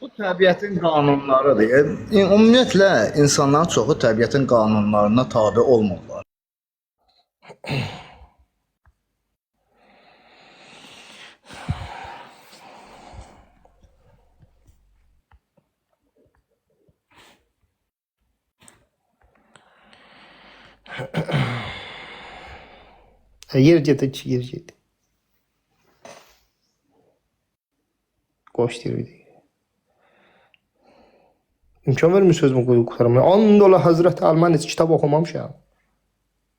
Bu təbiətin qanunlarıdır. Ümumiyyətlə insanların çoxu təbiətin qanunlarına tabe olmurlar. Yer gedik, yer gedik. Qoş deyir bir dəqiqə. İmkan vermir sözümü qoyub qurtarmaya. And ola Hazreti Alman heç kitab oxumamışam.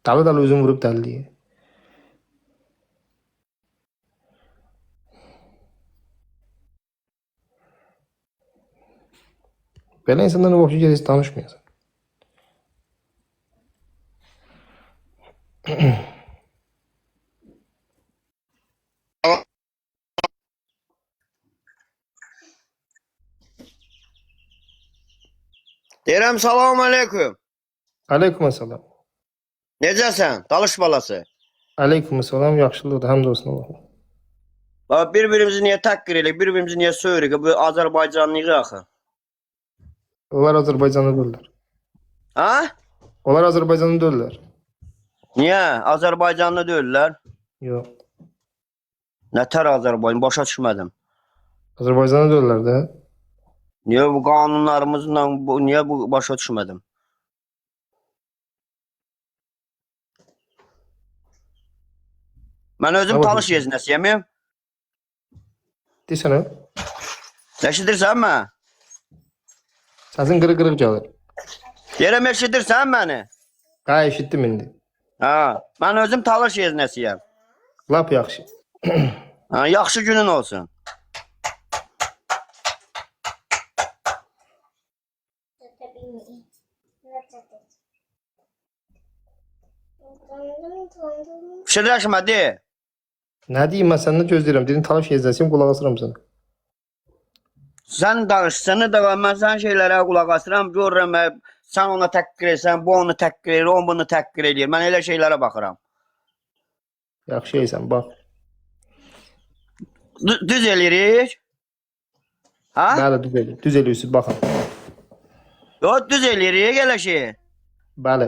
Dalı özüm vurub dəlliyə. Belə insanlarla vəbşi gedək danışmayasın. Deyirəm salam aleyküm. Aleykümselam. Necəsən? Dalış balası. Aleykümselam. Yaxşılıqdır. Həmd olsun Allah'a. Bax bir-birimizi niyə təqqir eləyirik, bir-birimizi niyə söyürük? Bu Azərbaycanlıyıq axı. Onlar Azərbaycanlı deyirlər. Ha? Onlar Azərbaycanlı deyirlər. Niyə? Azərbaycanlı deyirlər. Yox. Nətər Azərbaycan? Başa düşmədim. Azərbaycanlı deyirlər də. Niyə bu qanunlarımızla niyə bu başa düşmədim? Mən özüm talış yeznəsiyəm. Desənə. Eşidirsən mən? Səsin qırıq-qırıq gəlir. Deyirəm eşidirsən məni? Ha, eşitdim indi. Ha, mən özüm talış yeznəsiyəm. Lap yaxşı. Ha, yaxşı günün olsun. Fikirləşmə, de. Nə deyim, mən səndən gözləyirəm. Dedin talış yezdəsiyim, qulaq asıram sənə. Sən danışsana da mən sən şeylərə qulaq asıram, görürəm, sən ona təqqir edirsən, bu onu təqqir edir, o bunu təqqir edir. Mən elə şeylərə baxıram. Yaxşı şeysən, bax. Düz eləyirik? Ha? Bəli, düz eləyir. Düz eləyirsiniz, baxın. Yox, düz eləyirik elə şey. Bəli.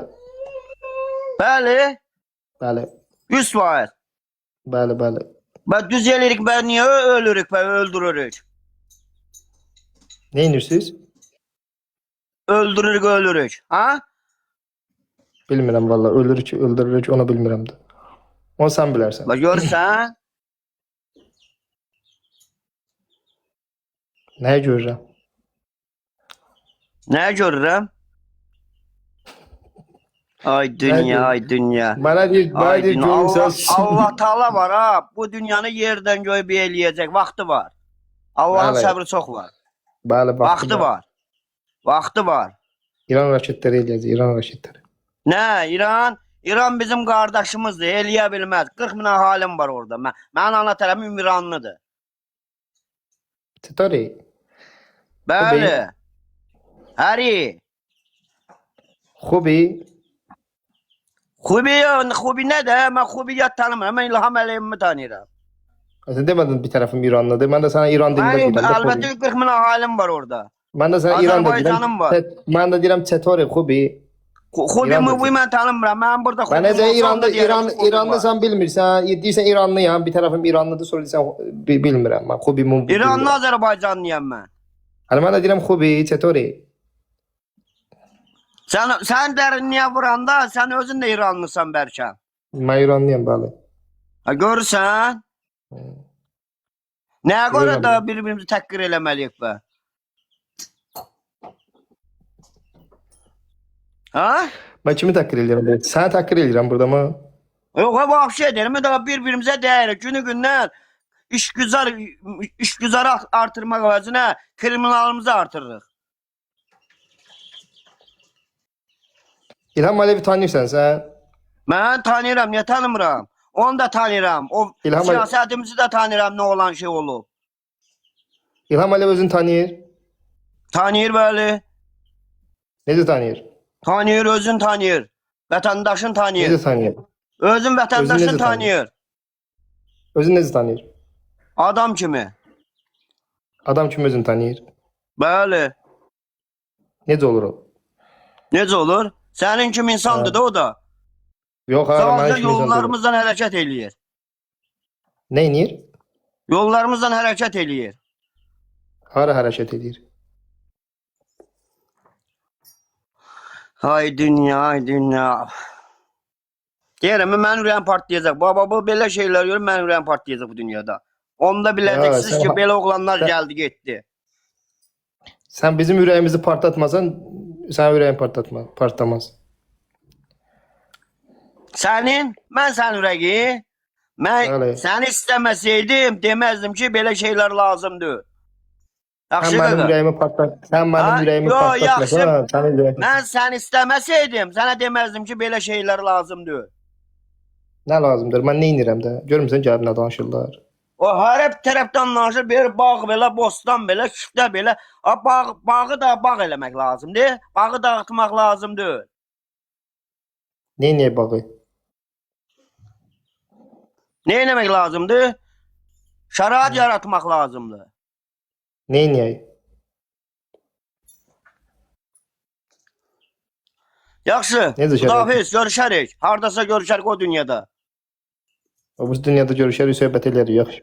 Bəli. Bəli. 100%. Bəli, bəli. Bə düz eləyirik, bə niyə ölürük, bə öldürürük? Nə inirsiniz? Öldürürük, ölürük. Ha? Bilmirəm valla. Öldürürük, onu bilmirəm də. Onu sən bilərsən. Bə görürsən? Nəyə görürəm? Nəyə görürəm? Ay dünya, ay dünya. Mənə deyir, görürsən. Allah Taala var ha. Bu dünyanı yerdən göy bir eləyəcək. Vaxtı var. Allahın Bəli. səbri çox var. Bəli, Vaxtı var. Vaxtı var. İran raketləri eləyəcək, İran raketləri. Nə? İran bizim qardaşımızdır. Eləyə bilməz. 40 min halim var orada. Mənim ana tərəfim İranlıdır. Çətori. Bəli. Həri. Xubi. Xubi nədir? Mən Xubiyyət tanımıram. Mən İlham Əliyevimi tanıyıram. Sən demədin bir tərəfim İranlıdır. Mən də sənə İran dilində deyirəm. Əlbəttə 40 min halim var orada. Mən də sənə İran dilində Azərbaycanım var. Mən də deyirəm Çətori, Xubi. Xubi mən tanımıram. Mən burada Mən necə İranlı sən bilmirsən. Deyirsən İranlıyam, bir tərəfim İranlıdır, sonra deyirsən bilmirəm. Mən Xubi İranlı Azərbaycanlıyam mən. Hələ mən də deyirəm Xubi, Çətori. Sən dərinliyə vuranda sən özün də İranlısan bəlkə. Mən İranlıyam, bəli. Ha, görürsən? Nəyə görə də bir-birimizi təqqir eləməliyik bə? Ha? Mən kimi təqqir edirəm? Səni təqqir edirəm burada mı? Yox, vəbşi deyirəm. Bir-birimizə dəyirik. Günü-gündən işgüzarı artırmaq əvəzinə kriminalımızı artırırıq. İlham Əliyevi tanıyırsan sən? Mən tanıyıram, niyə tanımıram? Onu da tanıyıram. O siyasətimizi də tanıyıram, nə olan şey olub. İlham Əliyev özünü tanıyır? Tanıyır, bəli. Necə tanıyır? Tanıyır, özünü tanıyır. Vətəndaşını tanıyır. Necə tanıyır? Özün vətəndaşını tanıyır. Özünü necə tanıyır? Adam kimi. Adam kimi özünü tanıyır? Bəli. Necə olur o? Necə olur? Sənin kimi insandır da o da. Yox, hayır, mən Sadəcə kimi insan deyil. yollarımızdan hərəkət eləyir. Nə edir? Yollarımızdan hərəkət eləyir. Hara hərəkət edir? Ay dünya, ay dünya. Deyirəm, mənim ürəyim partlayacaq. Baba, bu belə şeylər görür, mənim ürəyim partlayacaq bu dünyada. Onda biləcəksiniz Ya, ki, sən- belə oğlanlar sən- gəldi, getdi. Sən bizim ürəyimizi partlatmasan, sənin ürəyin partlamaz. Mən sənin ürəyi, mən Bəli. səni istəməsəydim, deməzdim ki, belə şeylər lazımdır. Sən Yaxşı mənim qaqa. ürəyimi partlat. Sən Ha, mənim ürəyimi yo, partlatmasan, yaxşı. sənin ürəyin. Mən səni istəməsəydim, sənə deməzdim ki, belə şeylər lazımdır. Nə lazımdır? Mən nə edirəm də? Görmüsən gəlib nə danışırlar? O hər tərəfdən danışır, bir bağ belə, bostan belə, küftə belə. Bağı da bağ eləmək lazımdır. Bağı dağıtmaq lazımdır. Nə bağı? Nə eləmək lazımdır? Şərait yaratmaq lazımdır. Nə? Yaxşı, Necə şərait? Xudafiz, görüşərik. Hardasa görüşərik o dünyada. Bu dünyada görüşərik, söhbət edərik, yaxşı.